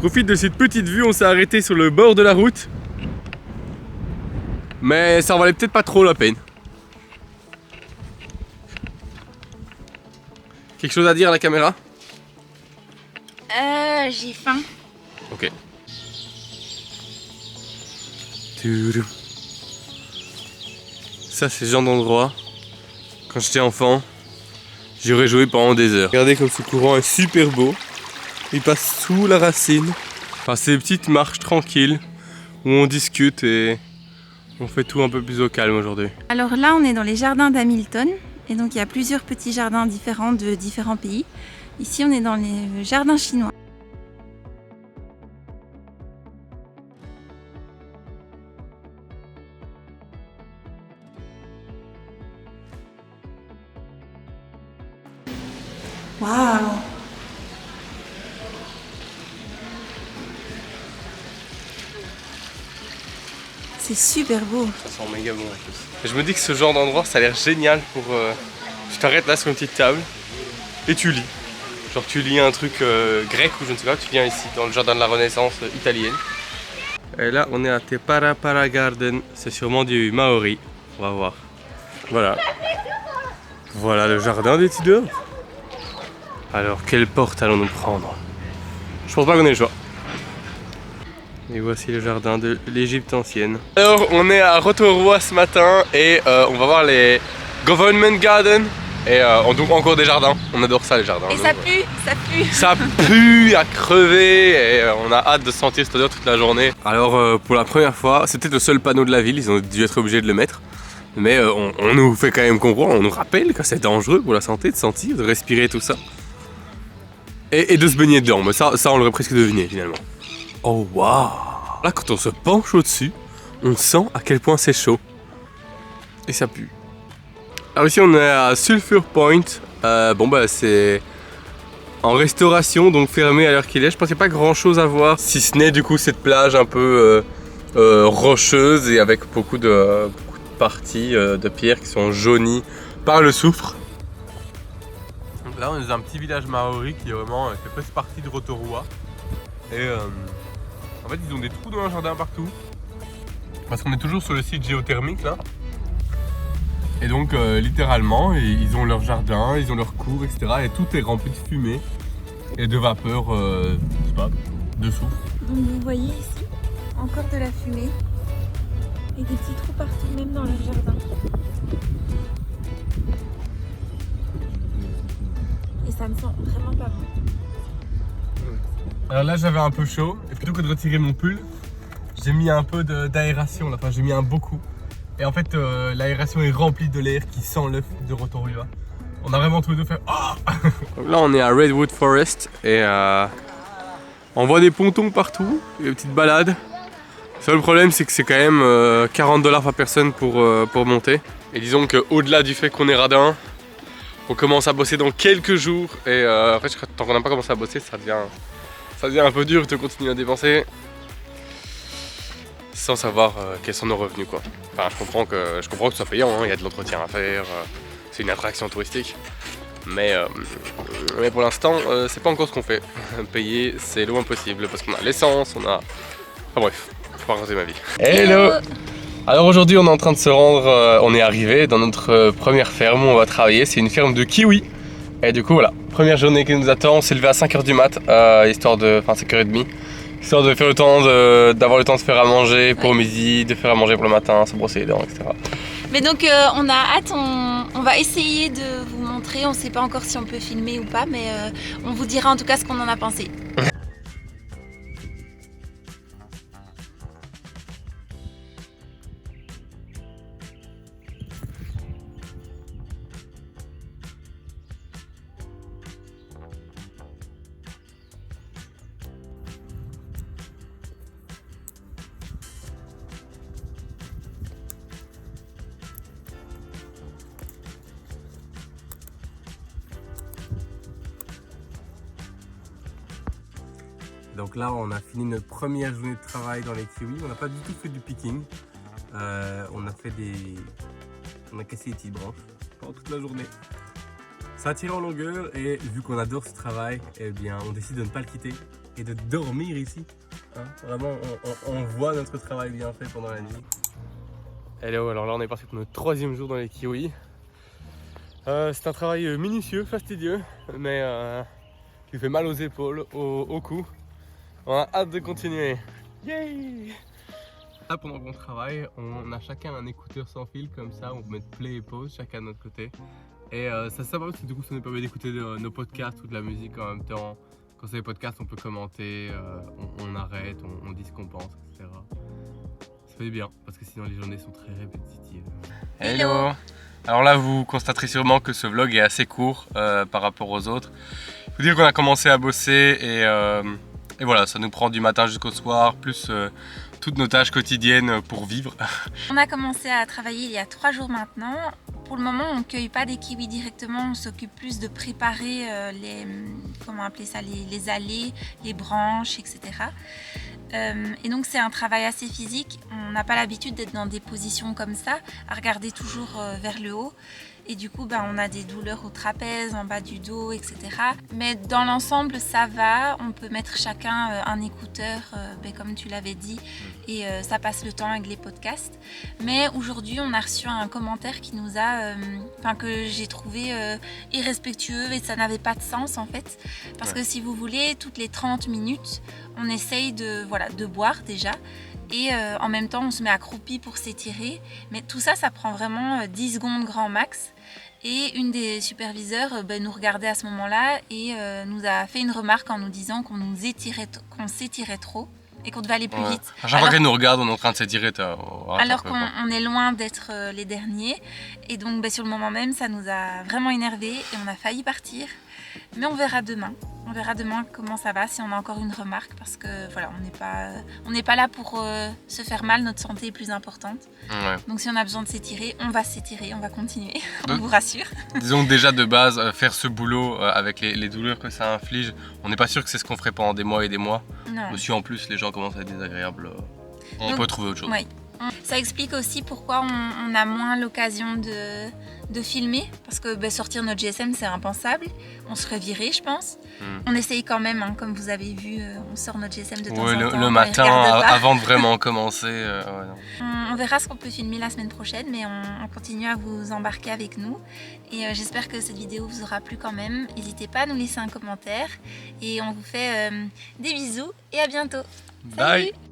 Profite de cette petite vue, on s'est arrêté sur le bord de la route. Mais ça en valait peut-être pas trop la peine. Quelque chose à dire à la caméra? J'ai faim. Ok. Toudou. Ça c'est le genre d'endroit, quand j'étais enfant, j'y aurais joué pendant des heures. Regardez comme ce courant est super beau. Il passe sous la racine. Enfin, c'est des petites marches tranquilles où on discute et on fait tout un peu plus au calme aujourd'hui. Alors là, on est dans les jardins d'Hamilton. Et donc, il y a plusieurs petits jardins différents de différents pays. Ici, on est dans les jardins chinois. Waouh! C'est super beau. Ça sent méga bon en plus. Et je me dis que ce genre d'endroit, ça a l'air génial pour... Tu t'arrêtes là sur une petite table et tu lis. Genre tu lis un truc grec ou je ne sais pas, tu viens ici dans le jardin de la Renaissance italienne. Et là, on est à Te Parapara Garden. C'est sûrement du Maori. On va voir. Voilà. Voilà le jardin des Tudors. Alors, quelle porte allons-nous prendre? Je pense pas qu'on ait le choix. Et voici le jardin de l'Égypte ancienne. Alors, on est à Rotorua ce matin et on va voir les Government Garden. Et donc encore des jardins. On adore ça les jardins. Et donc, ça pue, ça pue. ça pue à crever et on a hâte de sentir cette odeur toute la journée. Alors pour la première fois, c'était le seul panneau de la ville, ils ont dû être obligés de le mettre. Mais on nous fait quand même comprendre, on nous rappelle que c'est dangereux pour la santé de sentir, de respirer tout ça. Et de se baigner dedans, mais ça on l'aurait presque deviné finalement. Oh waouh! Là quand on se penche au-dessus, on sent à quel point c'est chaud. Et ça pue. Alors ici on est à Sulphur Point. Bon bah c'est en restauration, donc fermé à l'heure qu'il est. Je pense qu'il n'y a pas grand chose à voir, si ce n'est du coup cette plage un peu rocheuse et avec beaucoup de parties de pierres qui sont jaunies par le soufre. Donc là on est dans un petit village maori qui est vraiment fait presque partie de Rotorua. Et en fait ils ont des trous dans le jardin partout. Parce qu'on est toujours sur le site géothermique là. Et donc littéralement ils ont leur jardin, ils ont leur cour, etc. Et tout est rempli de fumée et de vapeur, je sais pas, de soufre. Donc vous voyez ici, encore de la fumée. Et des petits trous partout, même dans leur jardin. Et ça ne sent vraiment pas bon. Alors là j'avais un peu chaud et plutôt que de retirer mon pull, j'ai mis un peu d'aération là, enfin j'ai mis un beaucoup. Et en fait l'aération est remplie de l'air qui sent l'œuf de Rotorua. On a vraiment tous les deux fait oh. Donc là on est à Redwood Forest et on voit des pontons partout, des petites balades. Le seul problème c'est que c'est quand même $40 par personne pour monter. Et disons qu'au-delà du fait qu'on est radin, on commence à bosser dans quelques jours. Et en fait tant qu'on n'a pas commencé à bosser ça devient un peu dur de continuer à dépenser sans savoir quels sont nos revenus quoi. Enfin je comprends que ce soit payant, hein. Il y a de l'entretien à faire, c'est une attraction touristique. Mais pour l'instant c'est pas encore ce qu'on fait. Payer c'est loin possible parce qu'on a l'essence, on a... Enfin bref, je peux pas raconter ma vie. Hello. Alors aujourd'hui on est en train de se rendre, on est arrivé dans notre première ferme où on va travailler, c'est une ferme de kiwis. Et du coup voilà, première journée qui nous attend, on s'est levé à 5h du mat, histoire de... enfin 5h30. Histoire de faire le temps d'avoir le temps de faire à manger pour midi, de faire à manger pour le matin, se brosser les dents, etc. Mais donc on a hâte, on va essayer de vous montrer. On ne sait pas encore si on peut filmer ou pas, mais on vous dira en tout cas ce qu'on en a pensé. Donc là on a fini notre première journée de travail dans les kiwis, on n'a pas du tout fait du picking. On a cassé des petites branches pendant toute la journée. Ça a tiré en longueur et vu qu'on adore ce travail, eh bien on décide de ne pas le quitter et de dormir ici. Hein, vraiment, on voit notre travail bien fait pendant la nuit. Hello, alors là on est parti pour notre 3e jour dans les kiwis. C'est un travail minutieux, fastidieux, mais qui fait mal aux épaules, au cou. On a hâte de continuer. Yay! Là, pendant qu'on travaille, on a chacun un écouteur sans fil comme ça, on peut mettre play et pause chacun de notre côté. Et ça sympa parce que du coup ça nous permet d'écouter nos podcasts ou de la musique en même temps. Quand c'est des podcasts, on peut commenter, on arrête, on dit ce qu'on pense, etc. Ça fait bien parce que sinon les journées sont très répétitives. Hello! Alors là, vous constaterez sûrement que ce vlog est assez court par rapport aux autres. Il faut dire qu'on a commencé à bosser et voilà, ça nous prend du matin jusqu'au soir, plus toutes nos tâches quotidiennes pour vivre. On a commencé à travailler il y a 3 jours maintenant. Pour le moment, on ne cueille pas des kiwis directement, on s'occupe plus de préparer comment appeler ça, les allées, les branches, etc. Et donc c'est un travail assez physique, on n'a pas l'habitude d'être dans des positions comme ça, à regarder toujours vers le haut. Et du coup, on a des douleurs au trapèze, en bas du dos, etc. Mais dans l'ensemble, ça va. On peut mettre chacun un écouteur, comme tu l'avais dit, et ça passe le temps avec les podcasts. Mais aujourd'hui, on a reçu un commentaire qui nous a, que j'ai trouvé irrespectueux et ça n'avait pas de sens en fait. Parce que si vous voulez, toutes les 30 minutes, on essaye de boire déjà. Et en même temps, on se met accroupi pour s'étirer. Mais tout ça, ça prend vraiment 10 secondes grand max. Et une des superviseurs nous regardait à ce moment-là et nous a fait une remarque en nous disant qu'on s'étirait trop et qu'on devait aller plus vite. À chaque fois qu'elle nous regarde, on est en train de s'étirer. Alors qu'on est loin d'être les derniers. Et donc sur le moment même, ça nous a vraiment énervés et on a failli partir. Mais on verra demain. On verra demain comment ça va, si on a encore une remarque, parce que voilà, on n'est pas là pour se faire mal, notre santé est plus importante. Ouais. Donc si on a besoin de s'étirer, on va s'étirer, on va continuer, on vous rassure. Disons que déjà de base, faire ce boulot avec les douleurs que ça inflige, on n'est pas sûr que c'est ce qu'on ferait pendant des mois et des mois. Non. Mais si en plus les gens commencent à être désagréables, on peut trouver autre chose. Oui. Ça explique aussi pourquoi on a moins l'occasion de filmer, parce que sortir notre GSM c'est impensable, on serait viré je pense. On essaye quand même, hein, comme vous avez vu, on sort notre GSM de temps en temps. Le matin avant de vraiment commencer. On verra ce qu'on peut filmer la semaine prochaine, mais on continue à vous embarquer avec nous. Et j'espère que cette vidéo vous aura plu quand même. N'hésitez pas à nous laisser un commentaire et on vous fait des bisous et à bientôt. Bye. Salut.